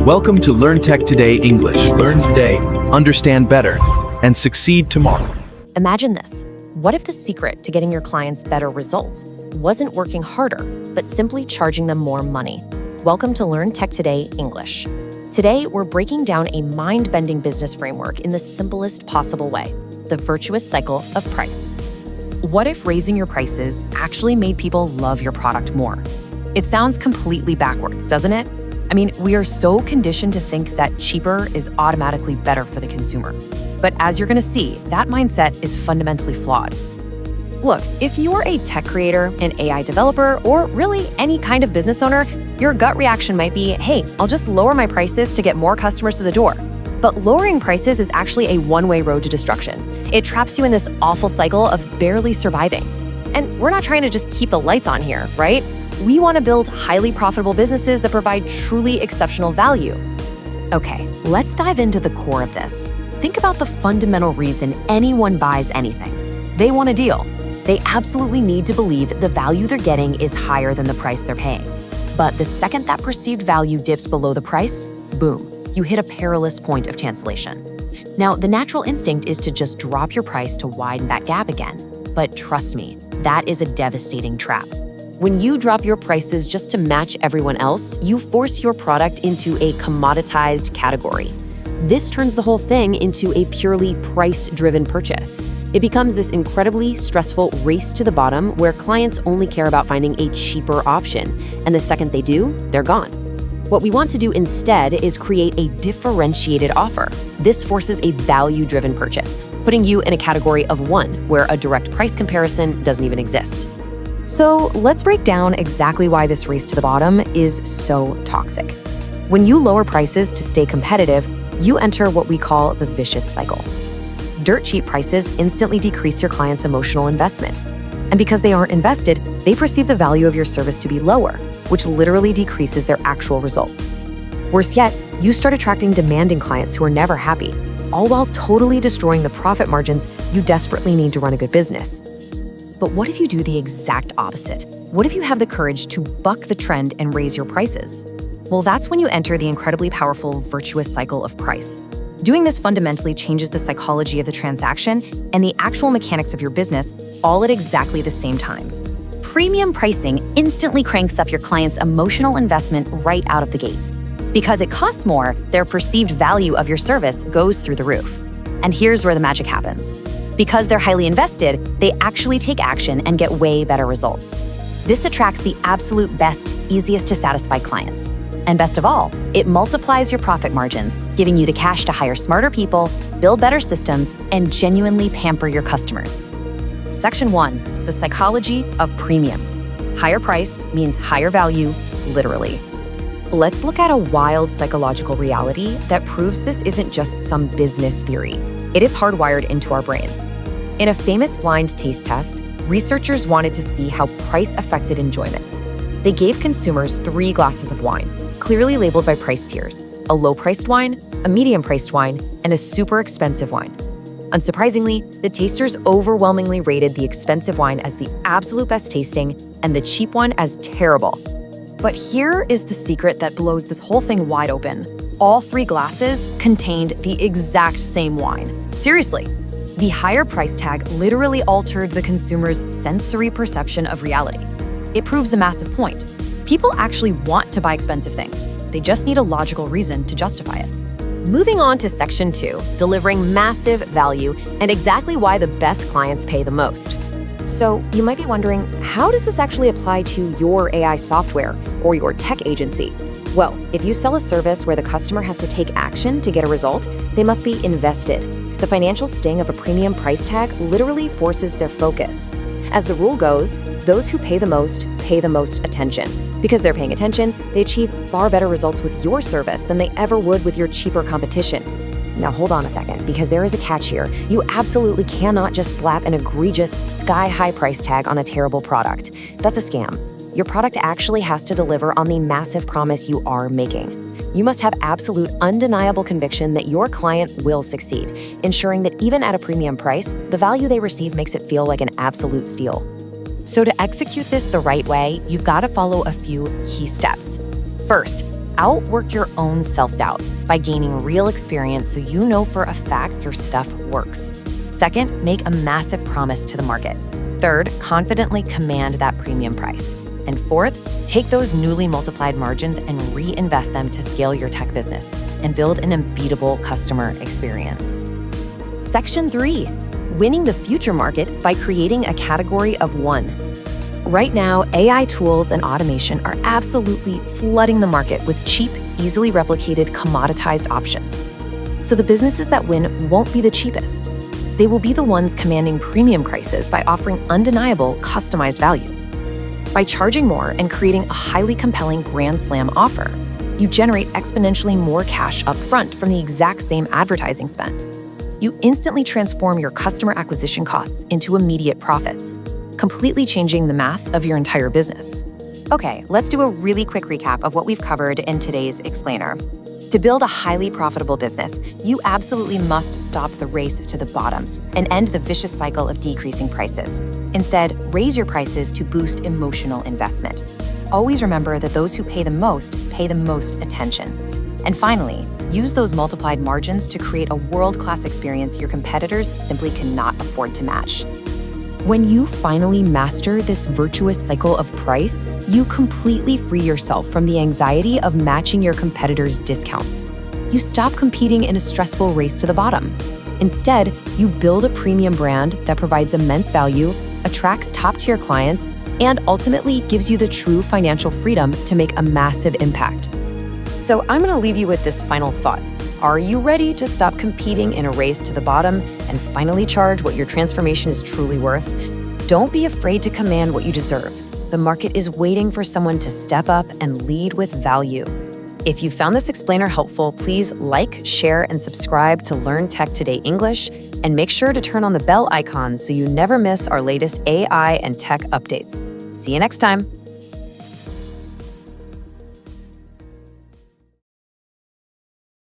Welcome to Learn Tech Today English. Learn today, understand better, and succeed tomorrow. Imagine this. What if the secret to getting your clients better results wasn't working harder, but simply charging them more money? Welcome to Learn Tech Today English. Today, we're breaking down a mind-bending business framework in the simplest possible way, the virtuous cycle of price. What if raising your prices actually made people love your product more? It sounds completely backwards, doesn't it? I mean, we are so conditioned to think that cheaper is automatically better for the consumer. But as you're gonna see, that mindset is fundamentally flawed. Look, if you're a tech creator, an AI developer, or really any kind of business owner, your gut reaction might be, hey, I'll just lower my prices to get more customers to the door. But lowering prices is actually a one-way road to destruction. It traps you in this awful cycle of barely surviving. And we're not trying to just keep the lights on here, right? We want to build highly profitable businesses that provide truly exceptional value. Okay, let's dive into the core of this. Think about the fundamental reason anyone buys anything. They want a deal. They absolutely need to believe the value they're getting is higher than the price they're paying. But the second that perceived value dips below the price, boom, you hit a perilous point of cancellation. Now, the natural instinct is to just drop your price to widen that gap again. But trust me, that is a devastating trap. When you drop your prices just to match everyone else, you force your product into a commoditized category. This turns the whole thing into a purely price-driven purchase. It becomes this incredibly stressful race to the bottom where clients only care about finding a cheaper option, and the second they do, they're gone. What we want to do instead is create a differentiated offer. This forces a value-driven purchase, putting you in a category of one where a direct price comparison doesn't even exist. So let's break down exactly why this race to the bottom is so toxic. When you lower prices to stay competitive, you enter what we call the vicious cycle. Dirt cheap prices instantly decrease your client's emotional investment. And because they aren't invested, they perceive the value of your service to be lower, which literally decreases their actual results. Worse yet, you start attracting demanding clients who are never happy, all while totally destroying the profit margins you desperately need to run a good business. But what if you do the exact opposite? What if you have the courage to buck the trend and raise your prices? Well, that's when you enter the incredibly powerful virtuous cycle of price. Doing this fundamentally changes the psychology of the transaction and the actual mechanics of your business, all at exactly the same time. Premium pricing instantly cranks up your client's emotional investment right out of the gate. Because it costs more, their perceived value of your service goes through the roof. And here's where the magic happens. Because they're highly invested, they actually take action and get way better results. This attracts the absolute best, easiest to satisfy clients. And best of all, it multiplies your profit margins, giving you the cash to hire smarter people, build better systems, and genuinely pamper your customers. Section 1, the psychology of premium. Higher price means higher value, literally. Let's look at a wild psychological reality that proves this isn't just some business theory. It is hardwired into our brains. In a famous blind taste test, researchers wanted to see how price affected enjoyment. They gave consumers 3 glasses of wine, clearly labeled by price tiers: a low-priced wine, a medium-priced wine, and a super expensive wine. Unsurprisingly, the tasters overwhelmingly rated the expensive wine as the absolute best tasting and the cheap one as terrible. But here is the secret that blows this whole thing wide open. All 3 glasses contained the exact same wine. Seriously, the higher price tag literally altered the consumer's sensory perception of reality. It proves a massive point. People actually want to buy expensive things. They just need a logical reason to justify it. Moving on to Section 2, delivering massive value and exactly why the best clients pay the most. So you might be wondering, how does this actually apply to your AI software or your tech agency? Well, if you sell a service where the customer has to take action to get a result, they must be invested. The financial sting of a premium price tag literally forces their focus. As the rule goes, those who pay the most attention. Because they're paying attention, they achieve far better results with your service than they ever would with your cheaper competition. Now hold on a second, because there is a catch here. You absolutely cannot just slap an egregious, sky-high price tag on a terrible product. That's a scam. Your product actually has to deliver on the massive promise you are making. You must have absolute, undeniable conviction that your client will succeed, ensuring that even at a premium price, the value they receive makes it feel like an absolute steal. So to execute this the right way, you've got to follow a few key steps. First, outwork your own self-doubt by gaining real experience so you know for a fact your stuff works. Second, make a massive promise to the market. Third, confidently command that premium price. And fourth, take those newly multiplied margins and reinvest them to scale your tech business and build an unbeatable customer experience. Section 3, winning the future market by creating a category of one. Right now, AI tools and automation are absolutely flooding the market with cheap, easily replicated, commoditized options. So the businesses that win won't be the cheapest. They will be the ones commanding premium prices by offering undeniable, customized value. By charging more and creating a highly compelling grand slam offer, you generate exponentially more cash up front from the exact same advertising spend. You instantly transform your customer acquisition costs into immediate profits, completely changing the math of your entire business. Okay, let's do a really quick recap of what we've covered in today's explainer. To build a highly profitable business, you absolutely must stop the race to the bottom and end the vicious cycle of decreasing prices. Instead, raise your prices to boost emotional investment. Always remember that those who pay the most attention. And finally, use those multiplied margins to create a world-class experience your competitors simply cannot afford to match. When you finally master this virtuous cycle of price, you completely free yourself from the anxiety of matching your competitors' discounts. You stop competing in a stressful race to the bottom. Instead, you build a premium brand that provides immense value, attracts top-tier clients, and ultimately gives you the true financial freedom to make a massive impact. So I'm going to leave you with this final thought. Are you ready to stop competing in a race to the bottom and finally charge what your transformation is truly worth? Don't be afraid to command what you deserve. The market is waiting for someone to step up and lead with value. If you found this explainer helpful, please like, share, and subscribe to Learn Tech Today English, and make sure to turn on the bell icon so you never miss our latest AI and tech updates. See you next time.